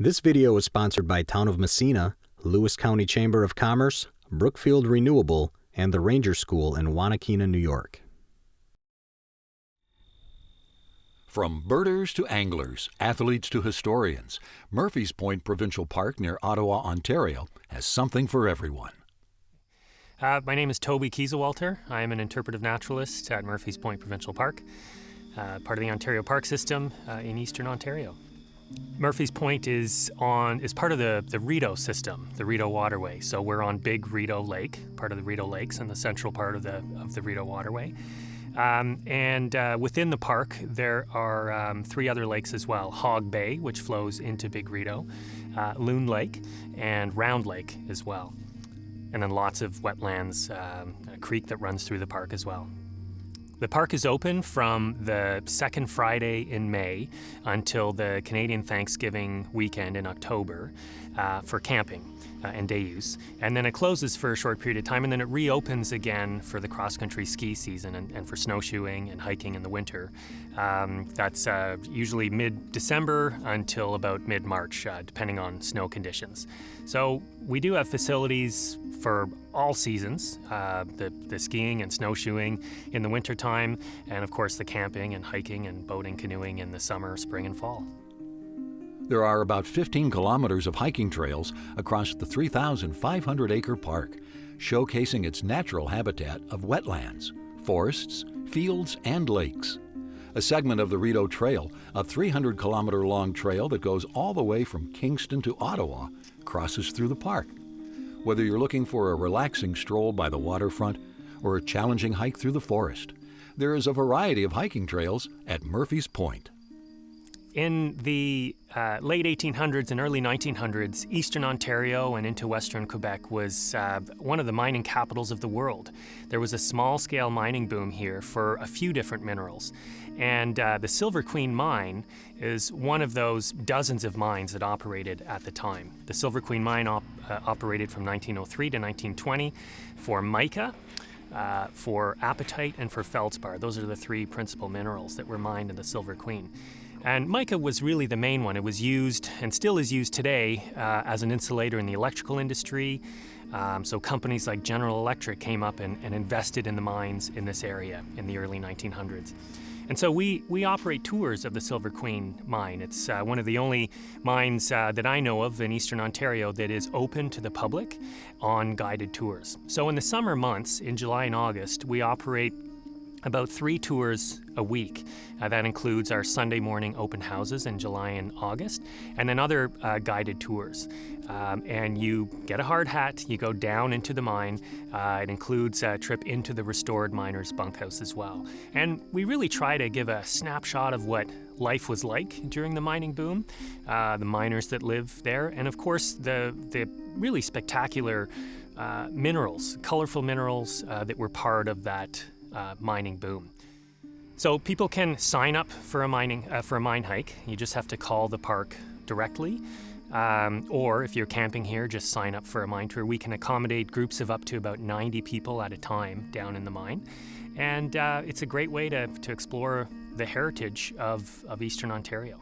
This video is sponsored by Town of Massena, Lewis County Chamber of Commerce, Brookfield Renewable, and the Ranger School in Wanakena, New York. From birders to anglers, athletes to historians, Murphy's Point Provincial Park near Ottawa, Ontario, has something for everyone. My name is Toby Kiesewalter. I am an interpretive naturalist at Murphy's Point Provincial Park, part of the Ontario Park System in Eastern Ontario. Murphy's Point is part of the Rideau system, the Rideau Waterway. So we're on Big Rideau Lake, part of the Rideau Lakes, and the central part of the Rideau Waterway. Within the park, there are 3 other lakes as well: Hog Bay, which flows into Big Rideau, Loon Lake, and Round Lake as well. And then lots of wetlands, a creek that runs through the park as well. The park is open from the second Friday in May until the Canadian Thanksgiving weekend in October for camping and day use. And then it closes for a short period of time, and then it reopens again for the cross-country ski season and for snowshoeing and hiking in the winter. That's usually mid-December until about mid-March, depending on snow conditions. So we do have facilities for all seasons, the skiing and snowshoeing in the wintertime, and of course the camping and hiking and boating, canoeing in the summer, spring, and fall. There are about 15 kilometers of hiking trails across the 3,500-acre park, showcasing its natural habitat of wetlands, forests, fields, and lakes. A segment of the Rideau Trail, a 300-kilometer-long trail that goes all the way from Kingston to Ottawa, crosses through the park. Whether you're looking for a relaxing stroll by the waterfront or a challenging hike through the forest, there is a variety of hiking trails at Murphy's Point. In the late 1800s and early 1900s, Eastern Ontario and into Western Quebec was one of the mining capitals of the world. There was a small-scale mining boom here for a few different minerals. And the Silver Queen mine is one of those dozens of mines that operated at the time. The Silver Queen mine operated from 1903 to 1920 for mica, for apatite, and for feldspar. Those are the 3 principal minerals that were mined in the Silver Queen. And mica was really the main one. It was used, and still is used today, as an insulator in the electrical industry. So companies like General Electric came up and invested in the mines in this area in the early 1900s. And so we operate tours of the Silver Queen mine. It's one of the only mines that I know of in Eastern Ontario that is open to the public on guided tours. So in the summer months, in July and August, we operate about 3 tours a week. That includes our Sunday morning open houses in July and August, and then other guided tours. And you get a hard hat, you go down into the mine. It includes a trip into the restored miners' bunkhouse as well. And we really try to give a snapshot of what life was like during the mining boom, the miners that live there, and of course the really spectacular minerals, colorful minerals that were part of that mining boom. So people can sign up for a mine hike. You just have to call the park directly, or if you're camping here, just sign up for a mine tour. We can accommodate groups of up to about 90 people at a time down in the mine, and it's a great way to explore the heritage of Eastern Ontario.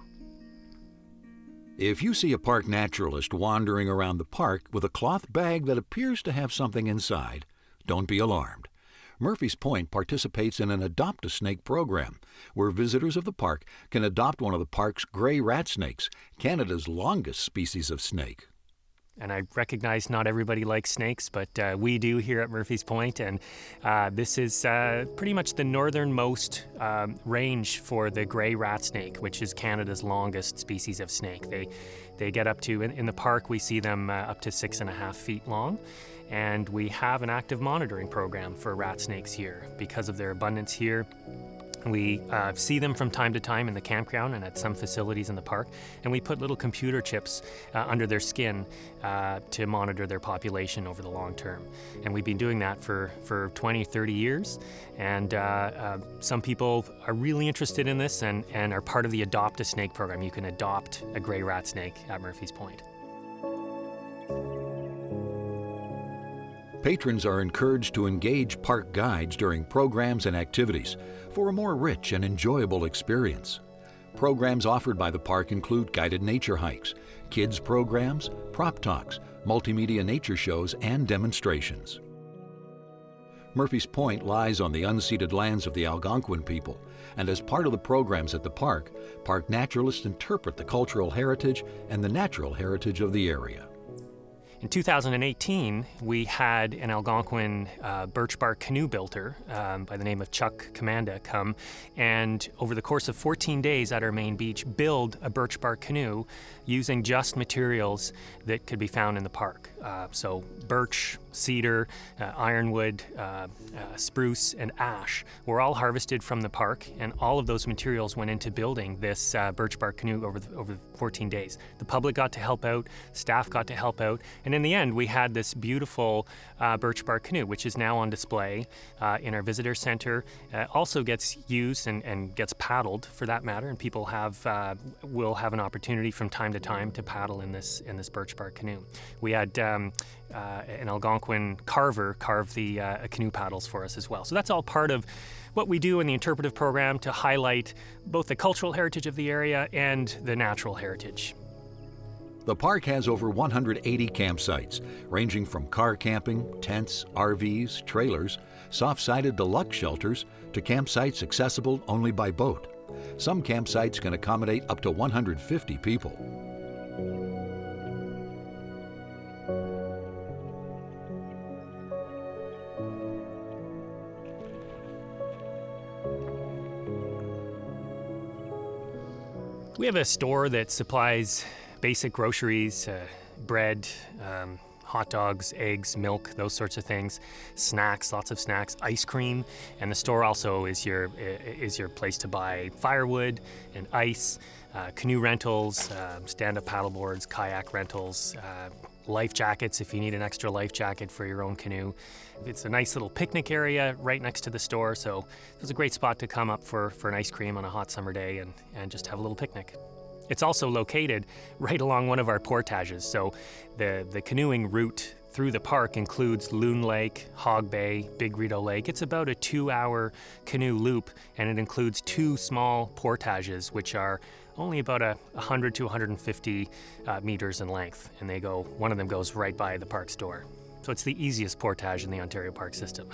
If you see a park naturalist wandering around the park with a cloth bag that appears to have something inside, don't be alarmed. Murphy's Point participates in an Adopt-a-Snake program, where visitors of the park can adopt one of the park's gray rat snakes, Canada's longest species of snake. And I recognize not everybody likes snakes, but we do here at Murphy's Point, and this is pretty much the northernmost range for the gray rat snake, which is Canada's longest species of snake. They get up to, in the park, we see them up to 6.5 feet long. And we have an active monitoring program for rat snakes here. Because of their abundance here, we see them from time to time in the campground and at some facilities in the park, and we put little computer chips under their skin to monitor their population over the long term. And we've been doing that for 20, 30 years, and some people are really interested in this and are part of the Adopt-a-Snake program. You can adopt a gray rat snake at Murphy's Point. Patrons are encouraged to engage park guides during programs and activities for a more rich and enjoyable experience. Programs offered by the park include guided nature hikes, kids programs, prop talks, multimedia nature shows, and demonstrations. Murphy's Point lies on the unceded lands of the Algonquin people, and as part of the programs at the park, park naturalists interpret the cultural heritage and the natural heritage of the area. In 2018, we had an Algonquin birch bark canoe builder by the name of Chuck Commanda come and over the course of 14 days at our main beach build a birch bark canoe using just materials that could be found in the park. So birch, cedar, ironwood, spruce, and ash were all harvested from the park, and all of those materials went into building this birch bark canoe over 14 days. The public got to help out, staff got to help out, and in the end we had this beautiful birch bark canoe, which is now on display in our visitor center. Also gets used and gets paddled, for that matter, and people will have an opportunity from time to time to paddle in this birch bark canoe. We had an Algonquin carver carve the canoe paddles for us as well. So that's all part of what we do in the interpretive program to highlight both the cultural heritage of the area and the natural heritage. The park has over 180 campsites, ranging from car camping, tents, RVs, trailers, soft-sided deluxe shelters, to campsites accessible only by boat. Some campsites can accommodate up to 150 people. We have a store that supplies basic groceries, bread, hot dogs, eggs, milk, those sorts of things, snacks, lots of snacks, ice cream, and the store also is your place to buy firewood and ice, canoe rentals, stand-up paddleboards, kayak rentals, life jackets if you need an extra life jacket for your own canoe. It's a nice little picnic area right next to the store, so it's a great spot to come up for an ice cream on a hot summer day and just have a little picnic. It's also located right along one of our portages, so the canoeing route through the park includes Loon Lake, Hog Bay, Big Rideau Lake. It's about a 2-hour canoe loop, and it includes 2 small portages, which are only about 100 to 150 meters in length, and one of them goes right by the park's door. So it's the easiest portage in the Ontario Park system.